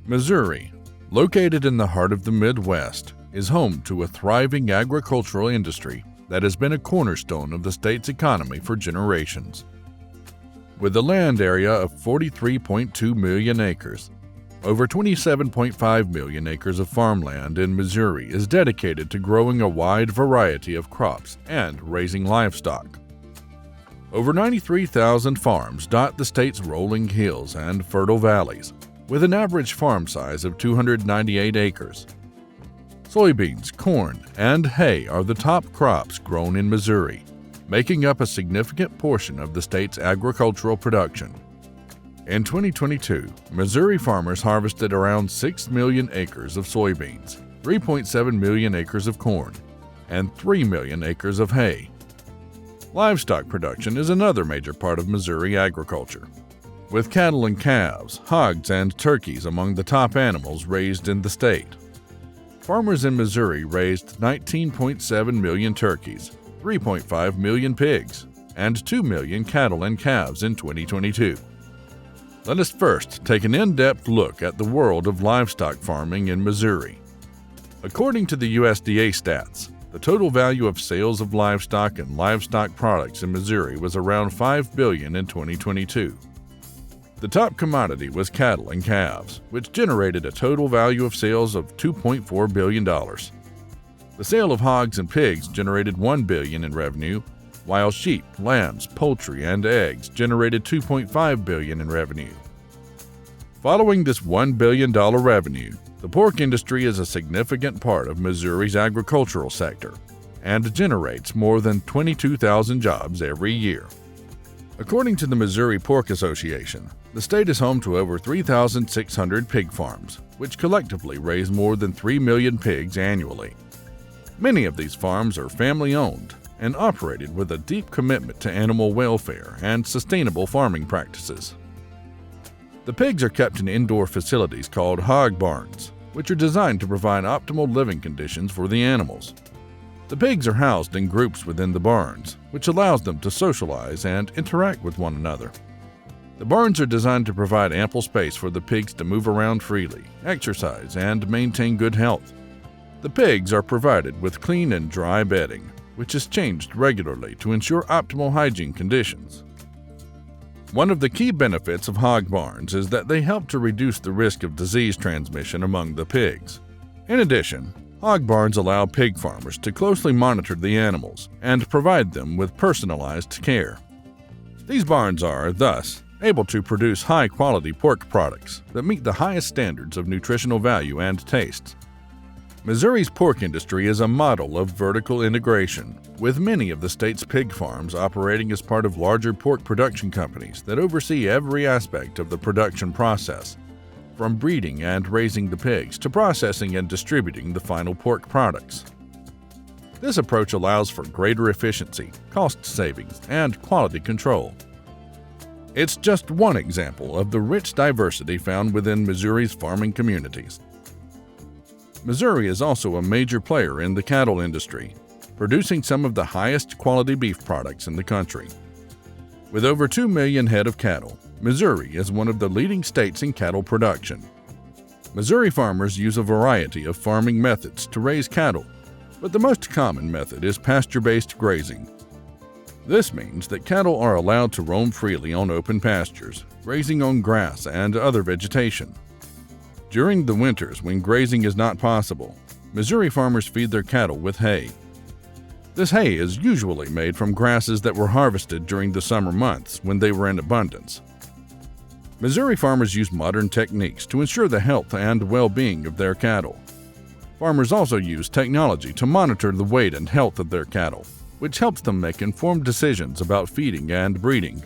Missouri, located in the heart of the Midwest, is home to a thriving agricultural industry that has been a cornerstone of the state's economy for generations. With a land area of 43.2 million acres, over 27.5 million acres of farmland in Missouri is dedicated to growing a wide variety of crops and raising livestock. Over 93,000 farms dot the state's rolling hills and fertile valleys, with an average farm size of 298 acres. Soybeans, corn, and hay are the top crops grown in Missouri, making up a significant portion of the state's agricultural production. In 2022, Missouri farmers harvested around 6 million acres of soybeans, 3.7 million acres of corn, and 3 million acres of hay. Livestock production is another major part of Missouri agriculture, with cattle and calves, hogs, and turkeys among the top animals raised in the state. Farmers in Missouri raised 19.7 million turkeys, 3.5 million pigs, and 2 million cattle and calves in 2022. Let us first take an in-depth look at the world of livestock farming in Missouri. According to the USDA stats, the total value of sales of livestock and livestock products in Missouri was around $5 billion in 2022. The top commodity was cattle and calves, which generated a total value of sales of $2.4 billion. The sale of hogs and pigs generated $1 billion in revenue, while sheep, lambs, poultry, and eggs generated $2.5 billion in revenue. Following this $1 billion revenue, the pork industry is a significant part of Missouri's agricultural sector and generates more than 22,000 jobs every year. According to the Missouri Pork Association, the state is home to over 3,600 pig farms, which collectively raise more than 3 million pigs annually. Many of these farms are family-owned and operated with a deep commitment to animal welfare and sustainable farming practices. The pigs are kept in indoor facilities called hog barns, which are designed to provide optimal living conditions for the animals. The pigs are housed in groups within the barns, which allows them to socialize and interact with one another. The barns are designed to provide ample space for the pigs to move around freely, exercise, and maintain good health. The pigs are provided with clean and dry bedding, which is changed regularly to ensure optimal hygiene conditions. One of the key benefits of hog barns is that they help to reduce the risk of disease transmission among the pigs. In addition, hog barns allow pig farmers to closely monitor the animals and provide them with personalized care. These barns are, thus, able to produce high-quality pork products that meet the highest standards of nutritional value and taste. Missouri's pork industry is a model of vertical integration, with many of the state's pig farms operating as part of larger pork production companies that oversee every aspect of the production process, from breeding and raising the pigs to processing and distributing the final pork products. This approach allows for greater efficiency, cost savings, and quality control. It's just one example of the rich diversity found within Missouri's farming communities. Missouri is also a major player in the cattle industry, producing some of the highest quality beef products in the country. With over 2 million head of cattle, Missouri is one of the leading states in cattle production. Missouri farmers use a variety of farming methods to raise cattle, but the most common method is pasture-based grazing. This means that cattle are allowed to roam freely on open pastures, grazing on grass and other vegetation. During the winters when grazing is not possible, Missouri farmers feed their cattle with hay. This hay is usually made from grasses that were harvested during the summer months when they were in abundance. Missouri farmers use modern techniques to ensure the health and well-being of their cattle. Farmers also use technology to monitor the weight and health of their cattle, which helps them make informed decisions about feeding and breeding.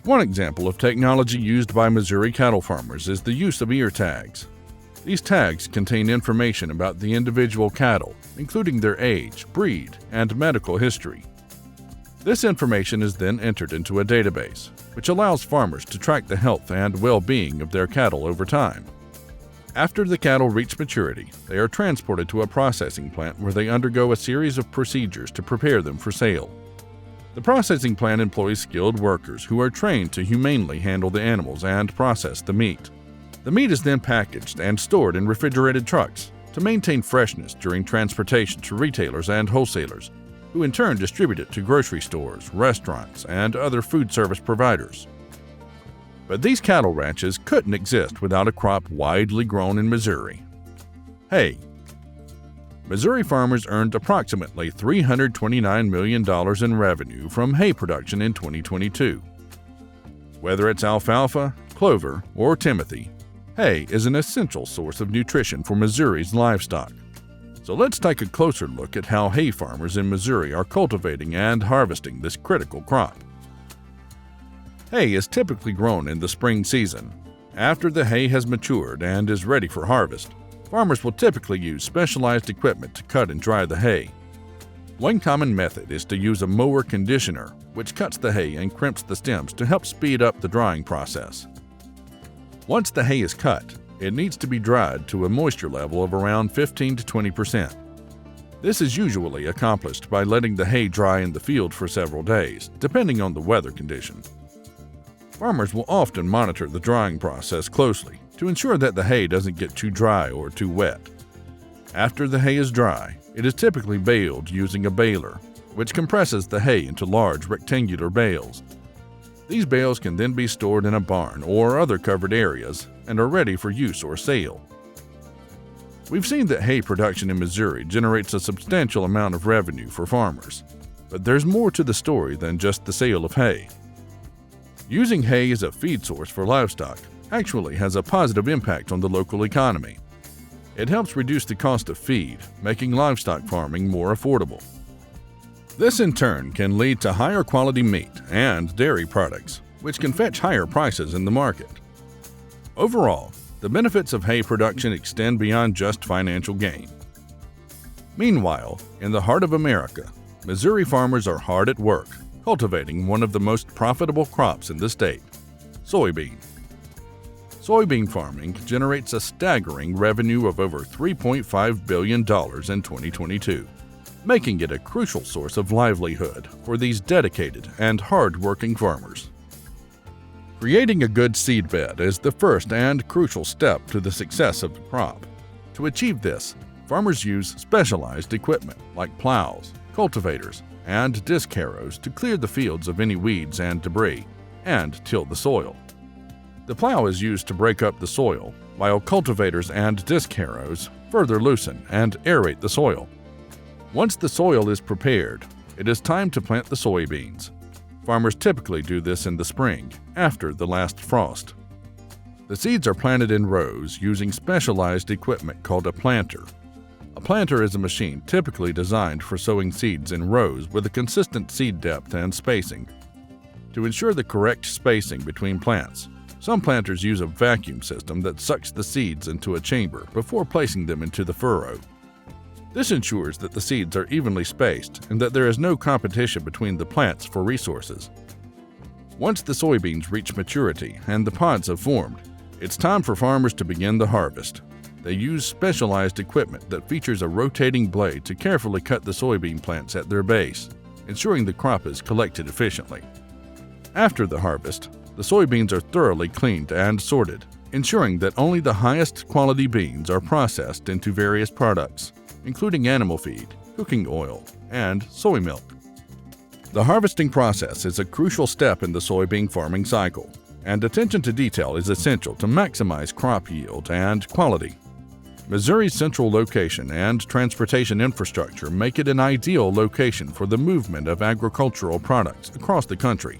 One example of technology used by Missouri cattle farmers is the use of ear tags. These tags contain information about the individual cattle, including their age, breed, and medical history. This information is then entered into a database, which allows farmers to track the health and well-being of their cattle over time. After the cattle reach maturity, they are transported to a processing plant where they undergo a series of procedures to prepare them for sale. The processing plant employs skilled workers who are trained to humanely handle the animals and process the meat. The meat is then packaged and stored in refrigerated trucks to maintain freshness during transportation to retailers and wholesalers, who in turn distribute it to grocery stores, restaurants, and other food service providers. But these cattle ranches couldn't exist without a crop widely grown in Missouri: hay. Missouri farmers earned approximately $329 million in revenue from hay production in 2022. Whether it's alfalfa, clover, or timothy, hay is an essential source of nutrition for Missouri's livestock. So let's take a closer look at how hay farmers in Missouri are cultivating and harvesting this critical crop. Hay is typically grown in the spring season. After the hay has matured and is ready for harvest, farmers will typically use specialized equipment to cut and dry the hay. One common method is to use a mower conditioner, which cuts the hay and crimps the stems to help speed up the drying process. Once the hay is cut, it needs to be dried to a moisture level of around 15 to 20%. This is usually accomplished by letting the hay dry in the field for several days, depending on the weather condition. Farmers will often monitor the drying process closely to ensure that the hay doesn't get too dry or too wet. After the hay is dry, it is typically baled using a baler, which compresses the hay into large rectangular bales. These bales can then be stored in a barn or other covered areas and are ready for use or sale. We've seen that hay production in Missouri generates a substantial amount of revenue for farmers, but there's more to the story than just the sale of hay. Using hay as a feed source for livestock actually has a positive impact on the local economy. It helps reduce the cost of feed, making livestock farming more affordable. This in turn can lead to higher quality meat and dairy products, which can fetch higher prices in the market. Overall, the benefits of hay production extend beyond just financial gain. Meanwhile, in the heart of America, Missouri farmers are hard at work, cultivating one of the most profitable crops in the state: soybean. Soybean farming generates a staggering revenue of over $3.5 billion in 2022. Making it a crucial source of livelihood for these dedicated and hard-working farmers. Creating a good seedbed is the first and crucial step to the success of the crop. To achieve this, farmers use specialized equipment like plows, cultivators, and disc harrows to clear the fields of any weeds and debris, and till the soil. The plow is used to break up the soil, while cultivators and disc harrows further loosen and aerate the soil. Once the soil is prepared, it is time to plant the soybeans. Farmers typically do this in the spring, after the last frost. The seeds are planted in rows using specialized equipment called a planter. A planter is a machine typically designed for sowing seeds in rows with a consistent seed depth and spacing. To ensure the correct spacing between plants, some planters use a vacuum system that sucks the seeds into a chamber before placing them into the furrow. This ensures that the seeds are evenly spaced and that there is no competition between the plants for resources. Once the soybeans reach maturity and the pods have formed, it's time for farmers to begin the harvest. They use specialized equipment that features a rotating blade to carefully cut the soybean plants at their base, ensuring the crop is collected efficiently. After the harvest, the soybeans are thoroughly cleaned and sorted, ensuring that only the highest quality beans are processed into various products, including animal feed, cooking oil, and soy milk. The harvesting process is a crucial step in the soybean farming cycle, and attention to detail is essential to maximize crop yield and quality. Missouri's central location and transportation infrastructure make it an ideal location for the movement of agricultural products across the country.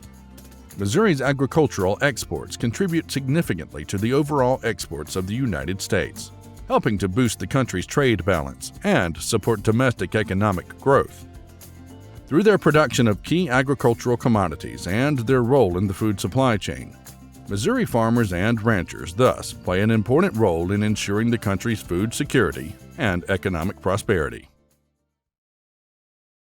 Missouri's agricultural exports contribute significantly to the overall exports of the United States, helping to boost the country's trade balance and support domestic economic growth. Through their production of key agricultural commodities and their role in the food supply chain, Missouri farmers and ranchers thus play an important role in ensuring the country's food security and economic prosperity.